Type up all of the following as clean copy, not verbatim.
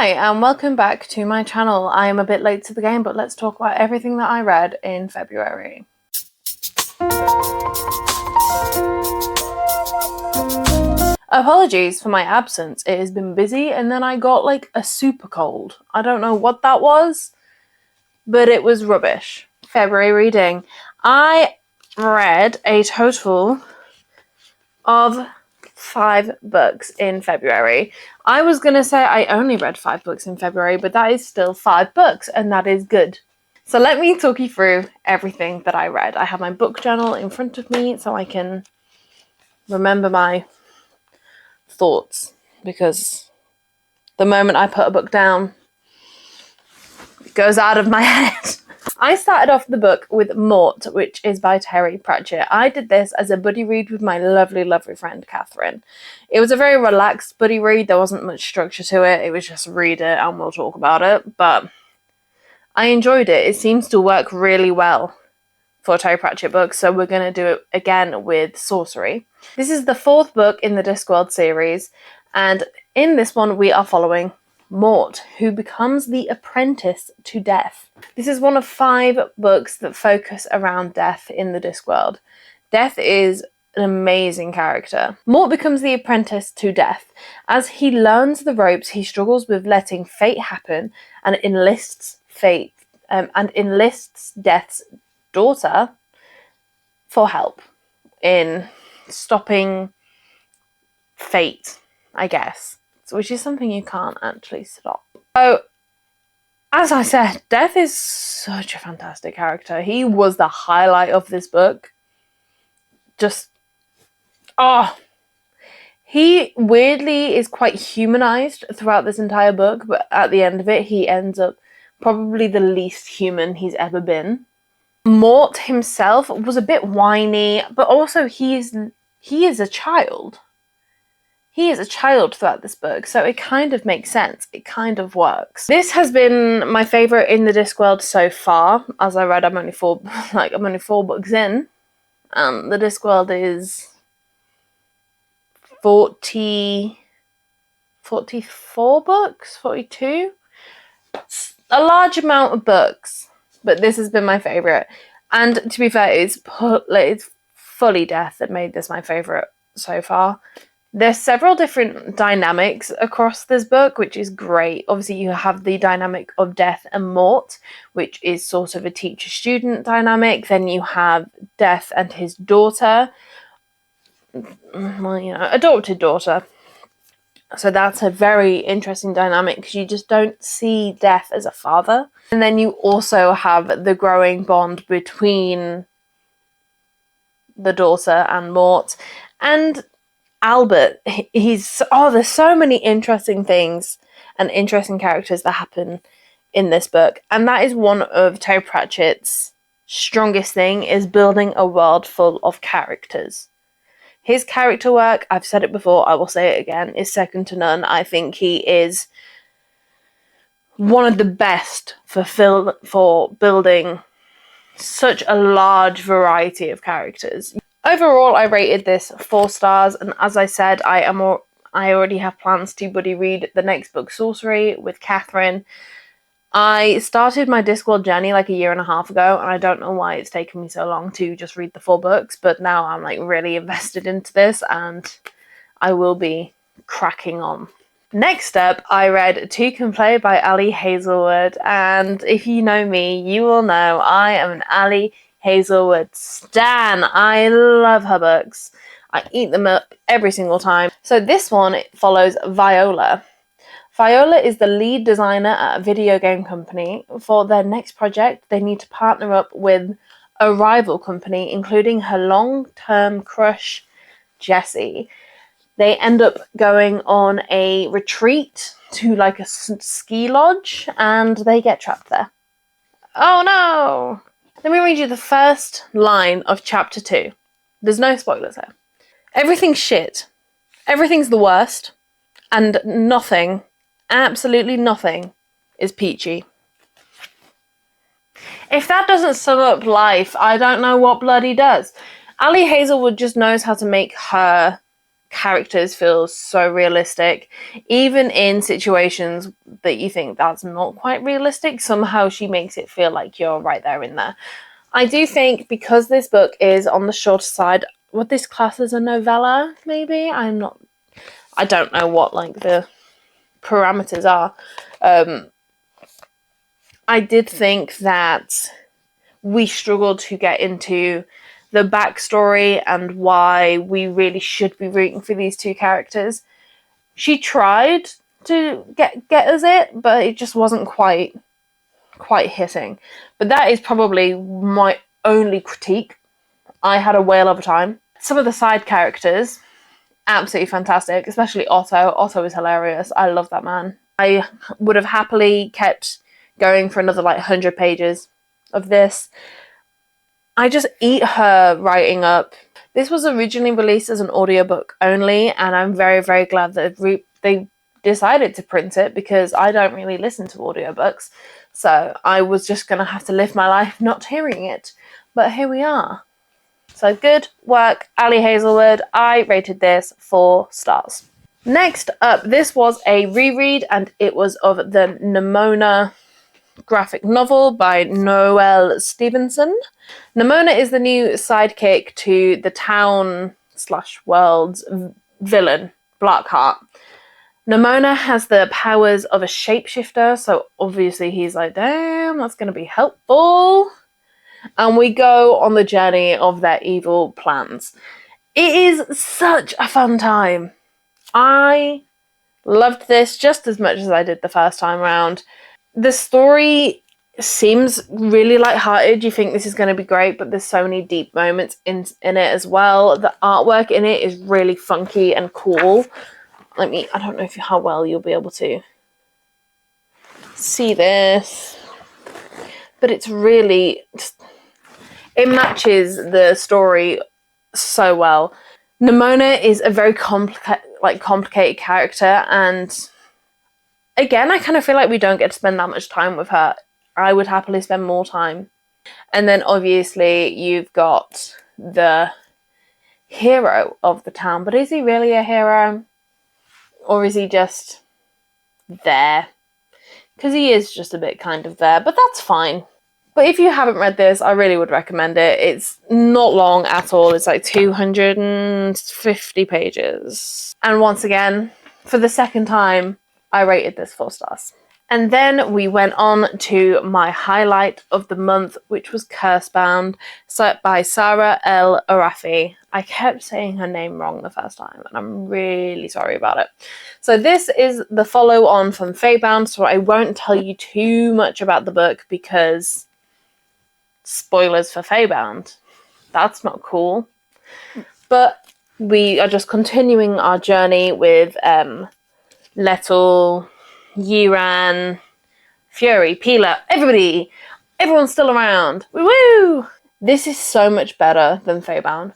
Hi and welcome back to my channel. I am a bit late to the game, but let's talk about everything that I read in February. Apologies for my absence. It has been busy and then I got like a super cold. I don't know what that was, but it was rubbish. February reading. I read a total of 5 books in February. I was going to say I only read 5 books in February, but that is still 5 books and that is good. So let me talk you through everything that I read. I have my book journal in front of me so I can remember my thoughts, because the moment I put a book down, it goes out of my head. I started off the book with Mort, which is by Terry Pratchett. I did this as a buddy read with my lovely, lovely friend Catherine. It was a very relaxed buddy read. There wasn't much structure to it. It was just read it and we'll talk about it. But I enjoyed it. It seems to work really well for Terry Pratchett books, so we're going to do it again with Sorcery. This is the 4th book in the Discworld series, and in this one we are following Mort, who becomes the apprentice to Death. This is one of 5 books that focus around Death in the Discworld. Death is an amazing character. Mort becomes the apprentice to Death. As he learns the ropes, he struggles with letting fate happen and enlists Death's daughter for help in stopping fate, I guess. Which is something you can't actually stop. So, as I said, Death is such a fantastic character. He was the highlight of this book. He weirdly is quite humanized throughout this entire book, but at the end of it, he ends up probably the least human he's ever been. Mort himself was a bit whiny, but also he is a child. He is a child throughout this book, so it kind of makes sense. It kind of works. This has been my favourite in the Discworld so far. As I read, I'm only 4 books in. The Discworld is 44 books, 42. It's a large amount of books, but this has been my favourite. And to be fair, it's fully Death that made this my favourite so far. There's several different dynamics across this book, which is great. Obviously, you have the dynamic of Death and Mort, which is sort of a teacher-student dynamic. Then you have Death and his daughter, adopted daughter. So that's a very interesting dynamic because you just don't see Death as a father. And then you also have the growing bond between the daughter and Mort. And Albert, there's so many interesting things and interesting characters that happen in this book. And that is one of Terry Pratchett's strongest thing, is building a world full of characters. His character work, I've said it before, I will say it again, is second to none. I think he is one of the best for building such a large variety of characters. Overall, I rated this 4 stars, and as I said, I already have plans to buddy read the next book, Sorcery, with Catherine. I started my Discworld journey like a year and a half ago, and I don't know why it's taken me so long to just read the 4 books, but now I'm like really invested into this, and I will be cracking on. Next up, I read Two Can Play by Ali Hazelwood, and if you know me, you will know I am an Ali Hazelwood stan. I love her books. I eat them up every single time. So this one follows Viola. Viola is the lead designer at a video game company. For their next project, they need to partner up with a rival company, including her long-term crush, Jessie. They end up going on a retreat to like a ski lodge, and they get trapped there. Oh no! Let me read you the first line of chapter 2. There's no spoilers here. Everything's shit. Everything's the worst. And nothing, absolutely nothing, is peachy. If that doesn't sum up life, I don't know what bloody does. Ali Hazelwood just knows how to make her characters feel so realistic. Even in situations that you think that's not quite realistic, somehow she makes it feel like you're right there in there. I do think because this book is on the shorter side, would this class as a novella, maybe? I don't know what like the parameters are. I did think that we struggled to get into the backstory and why we really should be rooting for these two characters. She tried to get us it, but it just wasn't quite hitting. But that is probably my only critique. I had a whale of a time. Some of the side characters, absolutely fantastic, especially Otto. Otto is hilarious. I love that man. I would have happily kept going for another like 100 pages of this. I just eat her writing up. This was originally released as an audiobook only, and I'm very, very glad that they decided to print it because I don't really listen to audiobooks. So I was just going to have to live my life not hearing it. But here we are. So good work, Ali Hazelwood. I rated this 4 stars. Next up, this was a reread, and it was of the Nimona graphic novel by Noelle Stevenson. Nimona is the new sidekick to the town/world's villain, Blackheart. Nimona has the powers of a shapeshifter, so obviously he's like, damn, that's going to be helpful. And we go on the journey of their evil plans. It is such a fun time. I loved this just as much as I did the first time around. The story seems really lighthearted. You think this is going to be great, but there's so many deep moments in it as well. The artwork in it is really funky and cool. I don't know how well you'll be able to see this, but it's really, it matches the story so well. Nimona is a very complicated character, and again, I kind of feel like we don't get to spend that much time with her. I would happily spend more time. And then obviously you've got the hero of the town, but is he really a hero? Or is he just there? Because he is just a bit kind of there, but that's fine. But if you haven't read this, I really would recommend it. It's not long at all. It's like 250 pages. And once again, for the second time, I rated this 4 stars. And then we went on to my highlight of the month, which was Cursebound, by Sarah L. Arafi. I kept saying her name wrong the first time, and I'm really sorry about it. So this is the follow-on from Feybound, so I won't tell you too much about the book because spoilers for Feybound. That's not cool. But we are just continuing our journey with Lettel, Yiran, Fury, Pila, everyone's still around. Woo! This is so much better than Feybound,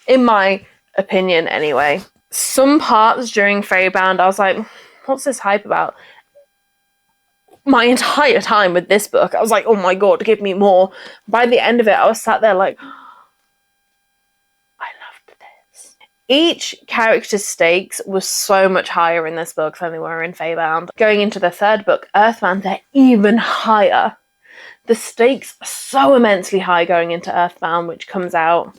in my opinion anyway. Some parts during Feybound, I was like, what's this hype about? My entire time with this book, I was like, oh my god, give me more. By the end of it, I was sat there like, each character's stakes was so much higher in this book than they were in Feybound. Going into the third book, Earthbound, they're even higher. The stakes are so immensely high going into Earthbound, which comes out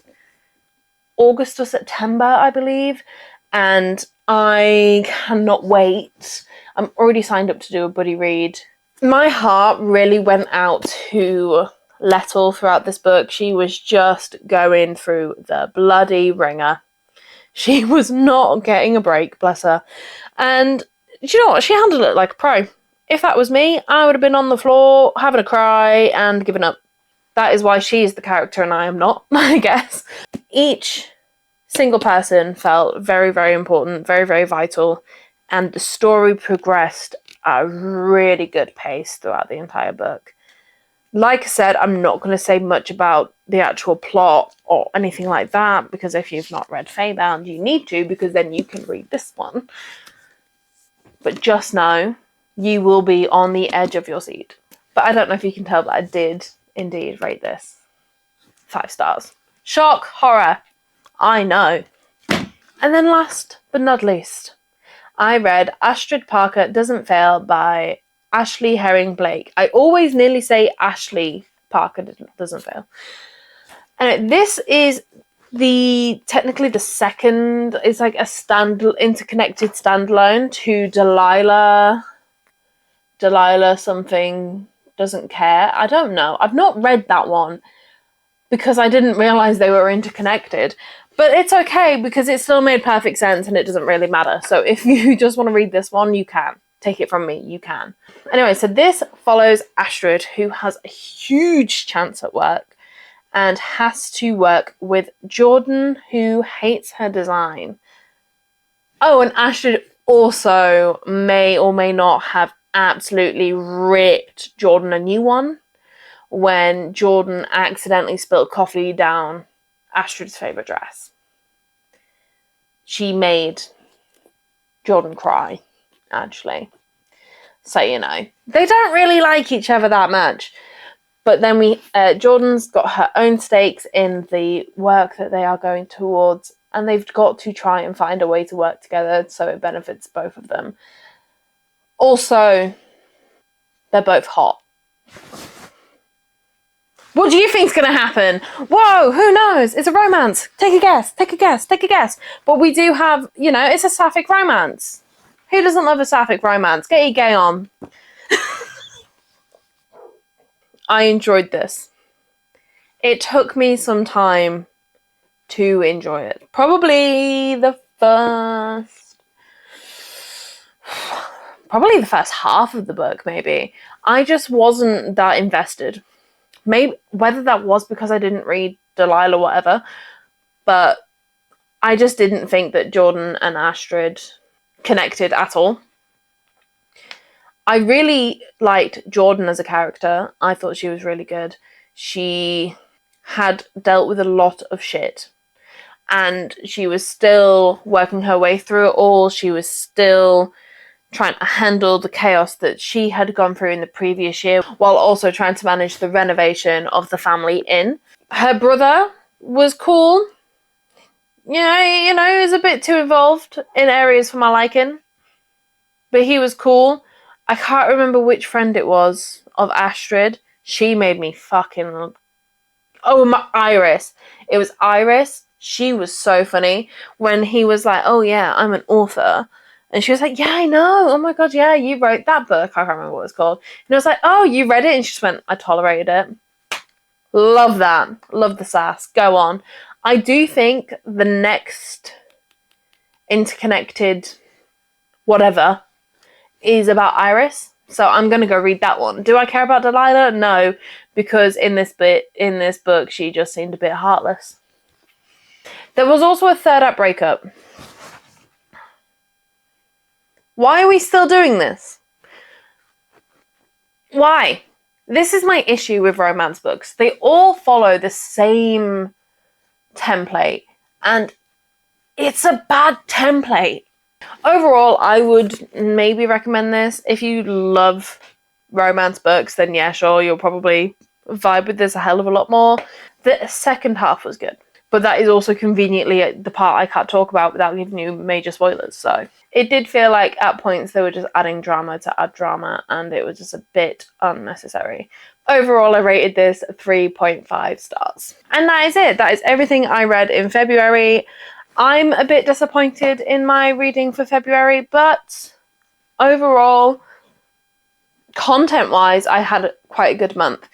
August or September, I believe. And I cannot wait. I'm already signed up to do a buddy read. My heart really went out to Lettel throughout this book. She was just going through the bloody ringer. She was not getting a break, bless her. And do you know what? She handled it like a pro. If that was me, I would have been on the floor, having a cry, and given up. That is why she's the character and I am not, I guess. Each single person felt very, very important, very, very vital, and the story progressed at a really good pace throughout the entire book. Like I said, I'm not going to say much about the actual plot or anything like that, because if you've not read Feybound, you need to, because then you can read this one. But just know, you will be on the edge of your seat. But I don't know if you can tell, but I did indeed rate this 5 stars. Shock, horror, I know. And then last but not least, I read Astrid Parker Doesn't Fail by Ashley Herring Blake. I always nearly say Ashley Parker Doesn't Fail. And this is technically the second, it's like a interconnected standalone to Delilah something doesn't care. I don't know. I've not read that one because I didn't realize they were interconnected. But it's okay because it still made perfect sense and it doesn't really matter. So if you just want to read this one, you can. Take it from me, you can. Anyway, so this follows Astrid, who has a huge chance at work and has to work with Jordan, who hates her design. Oh, and Astrid also may or may not have absolutely ripped Jordan a new one when Jordan accidentally spilled coffee down Astrid's favourite dress. She made Jordan cry, actually. So, you know, they don't really like each other that much. But then Jordan's got her own stakes in the work that they are going towards, and they've got to try and find a way to work together so it benefits both of them. Also, they're both hot. What do you think's going to happen? Whoa, who knows? It's a romance. Take a guess, take a guess, take a guess. But we do have, you know, it's a sapphic romance. Who doesn't love a sapphic romance? Get your gay on. I enjoyed this. It took me some time to enjoy it. Probably the first half of the book, maybe. I just wasn't that invested. Maybe whether that was because I didn't read Delilah, whatever, but I just didn't think that Jordan and Astrid connected at all. I really liked Jordan as a character. I thought she was really good. She had dealt with a lot of shit, and she was still working her way through it all. She was still trying to handle the chaos that she had gone through in the previous year, while also trying to manage the renovation of the family inn. Her brother was cool. Yeah, you know, he was a bit too involved in areas for my liking, but he was cool. I can't remember which friend it was of Astrid. She made me fucking... Oh, Iris. It was Iris. She was so funny when he was like, oh yeah, I'm an author. And she was like, yeah, I know. Oh my God, yeah, you wrote that book. I can't remember what it's called. And I was like, oh, you read it? And she just went, I tolerated it. Love that. Love the sass. Go on. I do think the next interconnected whatever is about Iris. So I'm going to go read that one. Do I care about Delilah? No, because in this book, she just seemed a bit heartless. There was also a third act breakup. Why are we still doing this? Why? This is my issue with romance books. They all follow the same template, and it's a bad template. Overall, I would maybe recommend this. If you love romance books, then yeah, sure, you'll probably vibe with this a hell of a lot more. The second half was good, but that is also conveniently the part I can't talk about without giving you major spoilers. So it did feel like at points they were just adding drama to add drama, and it was just a bit unnecessary. Overall, I rated this 3.5 stars. And that is it. That is everything I read in February. I'm a bit disappointed in my reading for February, but overall, content-wise, I had quite a good month.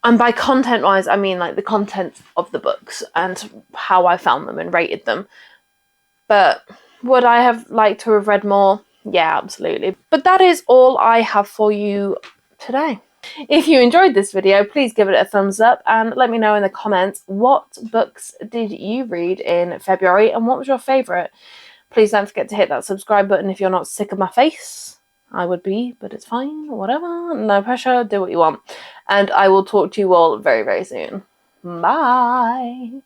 And by content-wise, I mean like the content of the books and how I found them and rated them. But would I have liked to have read more? Yeah, absolutely. But that is all I have for you today. If you enjoyed this video, please give it a thumbs up and let me know in the comments what books did you read in February and what was your favourite. Please don't forget to hit that subscribe button if you're not sick of my face. I would be, but it's fine, whatever, no pressure, do what you want. And I will talk to you all very, very soon. Bye!